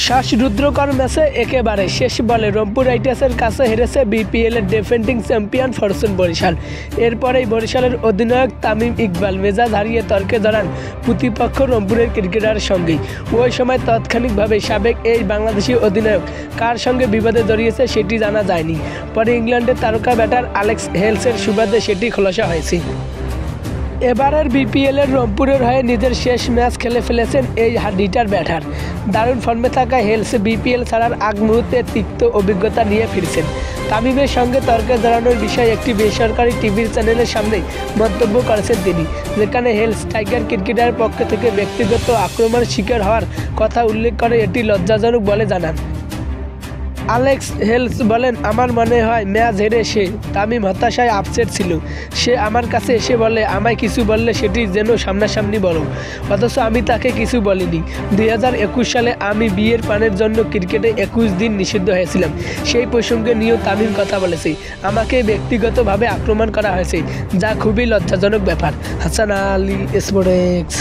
শ্বাসরুদ্ধকর ম্যাচে একেবারে শেষ বলে রংপুর রাইডার্সের কাছে হেরেছে বিপিএলের ডিফেন্ডিং চ্যাম্পিয়ন ফরচুন বরিশাল। এরপরেই বরিশালের অধিনায়ক তামিম ইকবাল মেজাজ হারিয়ে তর্কে জড়ান প্রতিপক্ষ রংপুরের ক্রিকেটারের সঙ্গেই। ওই সময় তাৎক্ষণিকভাবে সাবেক এই বাংলাদেশি অধিনায়ক কার সঙ্গে বিবাদে জড়িয়েছে সেটি জানা যায়নি। পরে ইংল্যান্ডের তারকা ব্যাটার অ্যালেক্স হেলসের সুবাদে সেটি খোলাসা হয়েছে। এবারের বিপিএলের রংপুরের হয়ে নিজের শেষ ম্যাচ খেলে ফেলেছেন এই হাডিটার ব্যাটার। দারুণ ফর্মে থাকা হেলস বিপিএল ছাড়ার আগ মুহূর্তে তিক্ত অভিজ্ঞতা নিয়ে ফিরছেন। তামিমের সঙ্গে তর্কে জড়ানোর বিষয়ে একটি বেসরকারি টিভির চ্যানেলের সামনে মন্তব্য করেছেন তিনি, যেখানে হেলস টাইগার ক্রিকেটারের পক্ষ থেকে ব্যক্তিগত আক্রমণের শিকার হওয়ার কথা উল্লেখ করে এটি লজ্জাজনক বলে জানান। অ্যালেক্স হেলস বলেন, আমার মনে হয় ম্যাচ হেরে তামিম হতাশায় আপসেট ছিল। সে আমার কাছে এসে বলে, আমায় কিছু বললে সেটি যেন সামনাসামনি বলো, অথচ আমি তাকে কিছু বলিনি। 2021 সালে আমি বিয়ের পানের জন্য ক্রিকেটে 21 দিন নিষিদ্ধ হয়েছিলাম। সেই প্রসঙ্গে নিয়েও তামিম কথা বলেছে, আমাকে ব্যক্তিগতভাবে আক্রমণ করা হয়েছে, যা খুবই লজ্জাজনক ব্যাপার। হাসান আলী, স্পোর্টস।